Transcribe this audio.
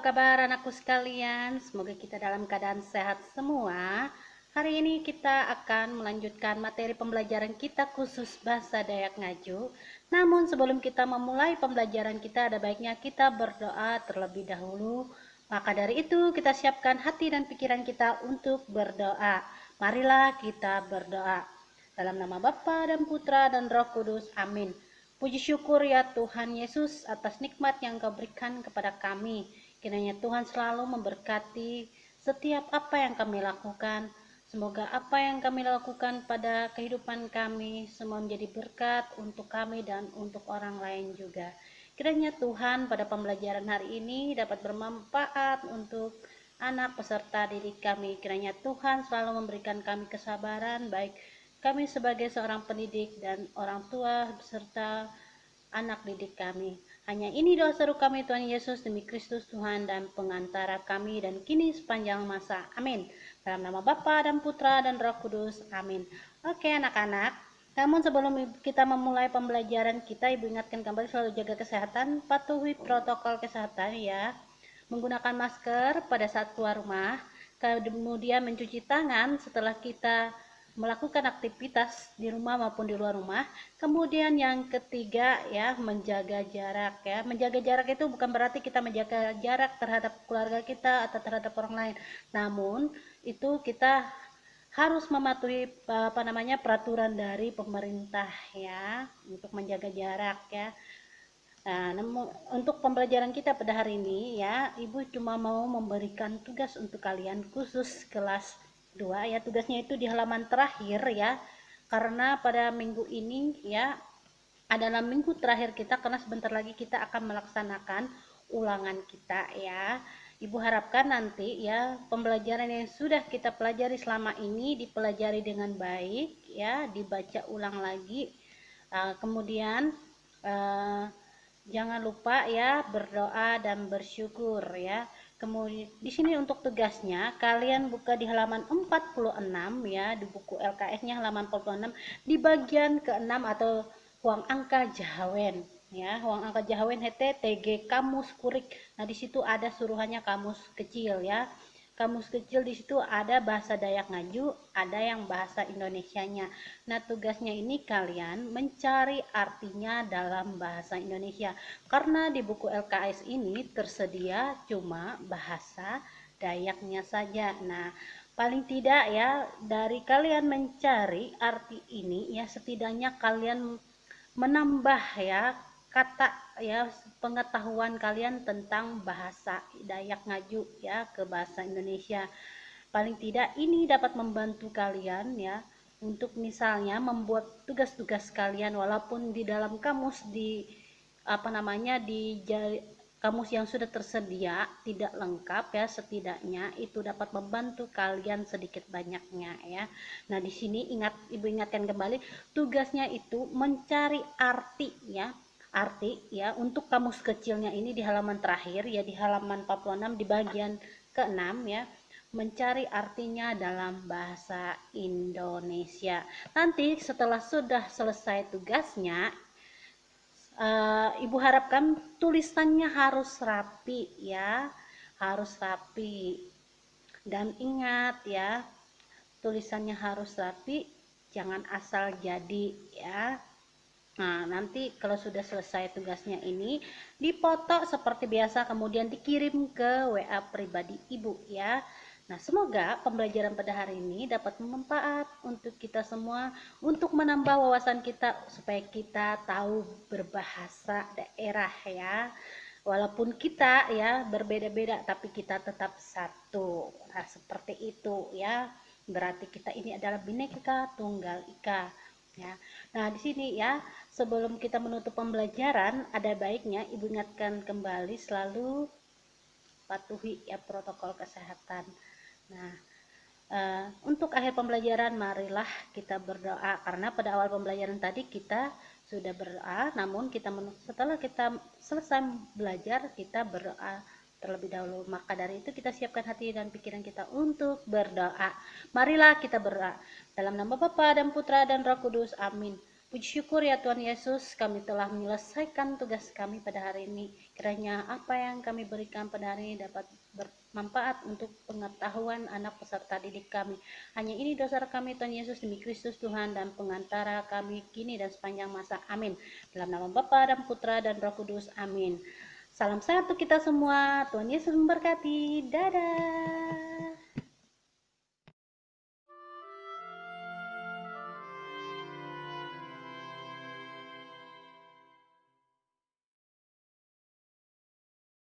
apa kabar anakku sekalian? Semoga kita dalam keadaan sehat semua. Hari ini kita akan melanjutkan materi pembelajaran kita khusus bahasa Dayak Ngaju. Namun sebelum kita memulai pembelajaran kita, ada baiknya kita berdoa terlebih dahulu. Maka dari itu kita siapkan hati dan pikiran kita untuk berdoa. Marilah kita berdoa. Dalam nama Bapa dan Putra dan Roh Kudus. Amin. Puji syukur ya Tuhan Yesus atas nikmat yang Kau berikan kepada kami. Kiranya Tuhan selalu memberkati setiap apa yang kami lakukan. Semoga apa yang kami lakukan pada kehidupan kami semua menjadi berkat untuk kami dan untuk orang lain juga. Kiranya Tuhan pada pembelajaran hari ini dapat bermanfaat untuk anak peserta didik kami. Kiranya Tuhan selalu memberikan kami kesabaran, baik kami sebagai seorang pendidik dan orang tua beserta anak didik kami. Hanya ini doa seru kami Tuhan Yesus demi Kristus Tuhan dan pengantara kami dan kini sepanjang masa. Amin. Dalam nama Bapa dan Putra dan Roh Kudus. Amin. Oke anak-anak. Namun sebelum kita memulai pembelajaran kita, Ibu ingatkan kembali selalu jaga kesehatan, patuhi protokol kesehatan ya. Menggunakan masker pada saat keluar rumah, kemudian mencuci tangan setelah kita melakukan aktivitas di rumah maupun di luar rumah. Kemudian yang ketiga ya, menjaga jarak ya. Menjaga jarak itu bukan berarti kita menjaga jarak terhadap keluarga kita atau terhadap orang lain. Namun itu kita harus mematuhi peraturan dari pemerintah ya untuk menjaga jarak ya. Nah, untuk pembelajaran kita pada hari ini ya, Ibu cuma mau memberikan tugas untuk kalian khusus kelas 2 ya. Tugasnya itu di halaman terakhir ya. Karena pada minggu ini ya adalah minggu terakhir kita, karena sebentar lagi kita akan melaksanakan ulangan kita ya. Ibu harapkan nanti ya pembelajaran yang sudah kita pelajari selama ini dipelajari dengan baik ya, dibaca ulang lagi. Kemudian jangan lupa ya berdoa dan bersyukur ya. Kemudian di sini untuk tugasnya kalian buka di halaman 46 ya, di buku LKS-nya halaman 46 di bagian ke-6 atau uang angka Jahawen ya. Uang angka Jahawen hete TG kamus kurik. Nah, di situ ada suruhannya kamus kecil ya. Kamus kecil di situ ada bahasa Dayak Ngaju, ada yang bahasa Indonesianya. Nah, tugasnya ini kalian mencari artinya dalam bahasa Indonesia. Karena di buku LKS ini tersedia cuma bahasa Dayaknya saja. Nah, paling tidak ya dari kalian mencari arti ini ya, setidaknya kalian menambah ya kata ya, pengetahuan kalian tentang bahasa Dayak Ngaju ya ke bahasa Indonesia. Paling tidak ini dapat membantu kalian ya untuk misalnya membuat tugas-tugas kalian, walaupun di dalam kamus di kamus yang sudah tersedia tidak lengkap ya, setidaknya itu dapat membantu kalian sedikit banyaknya ya. Nah, di sini Ibu ingatkan kembali, tugasnya itu mencari arti ya untuk kamus kecilnya ini di halaman terakhir ya, di halaman 46 di bagian ke-6 ya, mencari artinya dalam bahasa Indonesia. Nanti setelah sudah selesai tugasnya, Ibu harapkan tulisannya harus rapi ya, harus rapi. Dan ingat ya, tulisannya harus rapi, jangan asal jadi ya. Nah, nanti kalau sudah selesai tugasnya ini dipoto seperti biasa, kemudian dikirim ke WA pribadi Ibu ya. Nah, semoga pembelajaran pada hari ini dapat bermanfaat untuk kita semua, untuk menambah wawasan kita supaya kita tahu berbahasa daerah ya. Walaupun kita ya berbeda-beda tapi kita tetap satu. Nah, seperti itu ya. Berarti kita ini adalah Bhinneka Tunggal Ika ya. Nah, di sini ya, sebelum kita menutup pembelajaran, ada baiknya Ibu ingatkan kembali selalu patuhi ya protokol kesehatan. Nah, untuk akhir pembelajaran marilah kita berdoa, karena pada awal pembelajaran tadi kita sudah berdoa, namun setelah kita selesai belajar kita berdoa terlebih dahulu. Maka dari itu kita siapkan hati dan pikiran kita untuk berdoa. Marilah kita berdoa. Dalam nama Bapa dan Putra dan Roh Kudus. Amin. Puji syukur ya Tuhan Yesus, kami telah menyelesaikan tugas kami pada hari ini. Kiranya apa yang kami berikan pada hari ini dapat bermanfaat untuk pengetahuan anak peserta didik kami. Hanya ini dosa kami Tuhan Yesus demi Kristus Tuhan dan pengantara kami kini dan sepanjang masa. Amin. Dalam nama Bapa dan Putra dan Roh Kudus. Amin. Salam sehat untuk kita semua. Tuhan Yesus memberkati. Dadah.